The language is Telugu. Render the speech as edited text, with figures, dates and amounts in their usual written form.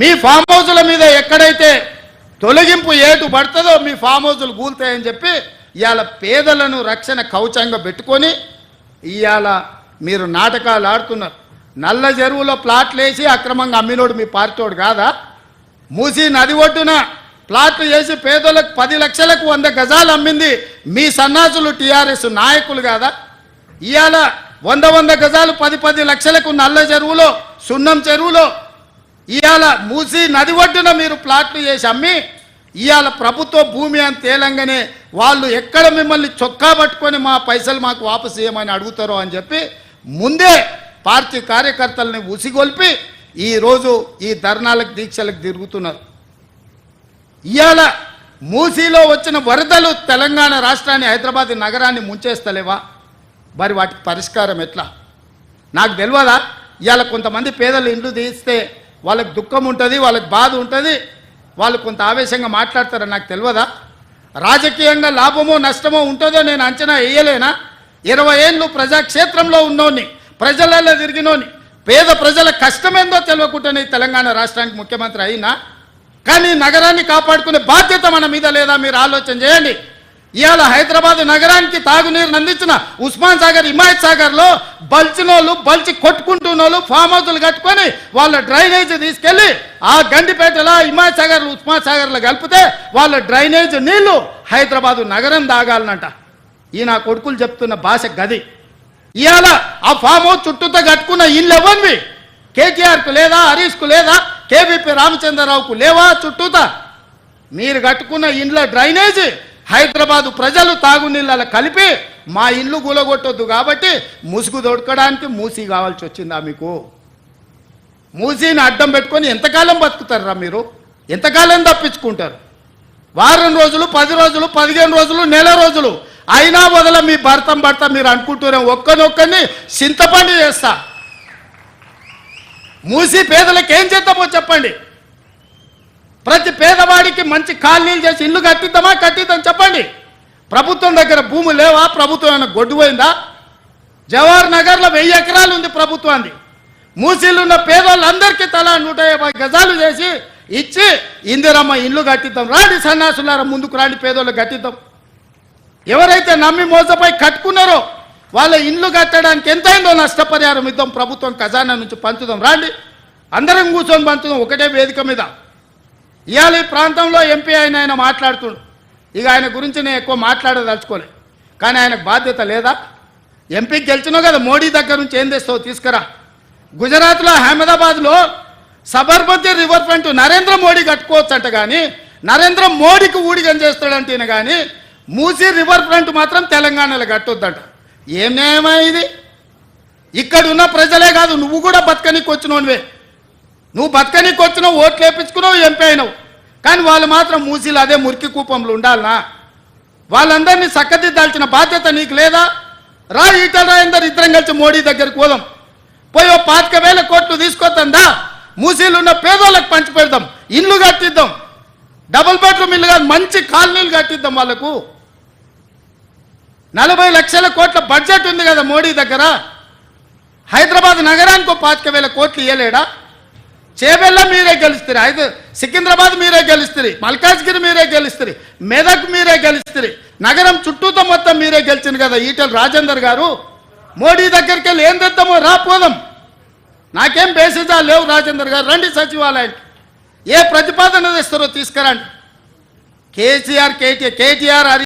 మీ ఫామ్ హౌజుల మీద ఎక్కడైతే తొలగింపు ఏటు పడుతుందో మీ ఫామ్ హౌజులు కూలుతాయని చెప్పి ఇవాళ పేదలను రక్షణ కవచంగా పెట్టుకొని ఇవాళ మీరు నాటకాలు ఆడుతున్నారు. నల్ల చెరువులో ప్లాట్లు వేసి అక్రమంగా అమ్మినోడు మీ పార్టీోడు కాదా? మూసి నది ఒడ్డున ప్లాట్లు వేసి పేదలకు 10 లక్షలకు 100 గజాలు అమ్మింది మీ సన్నాసులు టీఆర్ఎస్ నాయకులు కాదా? ఇవాళ 100 గజాలు 10 లక్షలకు నల్ల చెరువులో సున్నం చెరువులో ఇవాళ మూసి నది ఒడ్డున మీరు ప్లాట్లు చేసి అమ్మి ఇవాళ ప్రభుత్వ భూమి అని తేలంగానే వాళ్ళు ఎక్కడ మిమ్మల్ని చొక్కా పట్టుకొని మా పైసలు మాకు వాపసు చేయమని అడుగుతారో అని చెప్పి ముందే పార్టీ కార్యకర్తలని ఉసిగొల్పి ఈరోజు ఈ ధర్నాలకు దీక్షలకు తిరుగుతున్నారు. ఇవాళ మూసీలో వచ్చిన వరదలు తెలంగాణ రాష్ట్రాన్ని హైదరాబాద్ నగరాన్ని ముంచేస్తలేవా? మరి వాటికి పరిష్కారం ఎట్లా నాకు తెలియదా? ఇవాళ కొంతమంది పేదలు ఇండ్లు తీస్తే వాళ్ళకి దుఃఖం ఉంటుంది, వాళ్ళకి బాధ ఉంటుంది, వాళ్ళు కొంత ఆవేశంగా మాట్లాడతారని నాకు తెలియదా? రాజకీయంగా లాభమో నష్టమో ఉంటుందో నేను అంచనా వేయలేనా? 20 ఏళ్ళు ప్రజాక్షేత్రంలో ఉన్నోని, ప్రజలలో తిరిగినోని, పేద ప్రజల కష్టమేందో తెలియకుండానే తెలంగాణ రాష్ట్రానికి ముఖ్యమంత్రి అయినా కానీ నగరాన్ని కాపాడుకునే బాధ్యత మన మీద లేదా? మీరు ఆలోచన చేయండి. ఇవాళ హైదరాబాద్ నగరానికి తాగునీరుని అందించిన ఉస్మాన్ సాగర్, హిమాయత్ సాగర్లో బల్చినోళ్ళు బల్చి కొట్టుకుంటున్నోళ్ళు ఫామ్ హౌజులు కట్టుకొని వాళ్ళ డ్రైనేజ్ తీసుకెళ్ళి ఆ గండిపేటలో హిమాయత్ సాగర్, ఉస్మాన్ సాగర్లో కలిపితే వాళ్ళ డ్రైనేజ్ నీళ్లు హైదరాబాదు నగరం తాగాలనంట. ఈ నా కొడుకులు చెప్తున్న భాష గది. ఇవాళ ఆ ఫామ్ హౌస్ చుట్టూతో కట్టుకున్న ఇల్లు ఇవ్వండి. కేటీఆర్కు లేదా, హరీష్కు లేదా, కేవీపీ రామచంద్రరావుకు లేవా చుట్టూతా? మీరు కట్టుకున్న ఇండ్ల డ్రైనేజ్ హైదరాబాదు ప్రజలు తాగునీళ్ళ కలిపి మా ఇల్లు గులగొట్టొద్దు కాబట్టి ముసుగు దొడకడానికి మూసి కావాల్సి వచ్చిందా మీకు? మూసీని అడ్డం పెట్టుకొని ఎంతకాలం బతుకుతారా మీరు? ఎంతకాలం తప్పించుకుంటారు? వారం రోజులు, 10 రోజులు, 15 రోజులు, నెల రోజులు అయినా వదల మీ భర్త మీరు అనుకుంటూనే ఒక్కనొక్కని చింతపండు చేస్తా. మూసి పేదలకు ఏం చేద్దామో చెప్పండి. ప్రతి పేదవాడికి మంచి కాలనీలు చేసి ఇల్లు కట్టిద్దాం చెప్పండి. ప్రభుత్వం దగ్గర భూమి లేవా? ప్రభుత్వం ఏమైనా గొడ్డుపోయిందా? జవహర్ నగర్లో 1000 ఎకరాలు ఉంది ప్రభుత్వాన్ని. మూసీలు ఉన్న పేదవాళ్ళందరికీ తలా 150 గజాలు చేసి ఇచ్చి ఇందిరమ్మ ఇల్లు కట్టిద్దాం. రాండి సన్నాసులారా, ముందుకు రాండి, పేదోళ్ళకి కట్టిద్దాం. ఎవరైతే నమ్మి మోసపై కట్టుకున్నారో వాళ్ళ ఇల్లు కట్టడానికి ఎంతైందో నష్టపరిహారం ఇద్దాం, ప్రభుత్వం ఖజానా నుంచి పంచుదాం. రాండి, అందరం కూర్చొని పంచుదాం ఒకటే వేదిక మీద. ఇవాళ ఈ ప్రాంతంలో ఎంపీ ఆయన మాట్లాడుతుండు. ఇక ఆయన గురించి నేను ఎక్కువ మాట్లాడదలుచుకోలే, కానీ ఆయనకు బాధ్యత లేదా? ఎంపీకి గెలిచినావు కదా, మోడీ దగ్గర నుంచి ఏం తెస్తావు తీసుకురా. గుజరాత్లో అహ్మదాబాద్లో సబర్మతి రివర్ ఫ్రంట్ నరేంద్ర మోడీ కట్టుకోవచ్చు అంట, కానీ నరేంద్ర మోడీకి ఊడిగం చేస్తాడంటే కానీ మూసీ రివర్ ఫ్రంట్ మాత్రం తెలంగాణలో కట్టొద్దంట. ఏం న్యాయమా ఇది? ఇక్కడ ఉన్న ప్రజలే కాదు, నువ్వు కూడా బతకనీకి వచ్చినోనివే. నువ్వు బతకనీకి వచ్చినావు, ఓట్లు వేయించుకున్నావు, ఎంపీ అయినావు, కానీ వాళ్ళు మాత్రం మూసీలు అదే మురికి కూపంలో ఉండాలనా? వాళ్ళందరినీ చక్కదిద్దాల్సిన బాధ్యత నీకు లేదా? రా, ఈటల రాజేందర్ ఇద్దరం కలిసి మోడీ దగ్గరికి పోదాం. పోయి 25,000 కోట్లు తీసుకొద్దా, మూసీలు ఉన్న పేదోళ్ళకి పంచి పెడదాం, ఇల్లు కట్టిద్దాం, డబుల్ బెడ్రూమ్ ఇల్లు కాదు మంచి కాలనీలు కట్టిద్దాం. వాళ్ళకు 40 లక్షల కోట్ల బడ్జెట్ ఉంది కదా మోడీ దగ్గర. హైదరాబాద్ నగరానికి 25,000 కోట్లు ఇవ్వలేడా? చేవెళ్ళ మీరే గెలుస్తారు, సికింద్రాబాద్ మీరే గెలుస్తారు, మల్కాజ్గిరి మీరే గెలుస్తారు, మెదక్ మీరే గెలుస్తారు, నగరం చుట్టూతో మొత్తం మీరే గెలిచింది కదా ఈటల రాజేందర్ గారు. మోడీ దగ్గరికి వెళ్ళి ఏం తెద్దామో రాపోదాం. నాకేం బేసిజా లేవు. రాజేందర్ గారు రండి సచివాలయానికి, ఏ ప్రతిపాదన తెస్తారో తీసుకురండి. కేసీఆర్, కేటీఆర్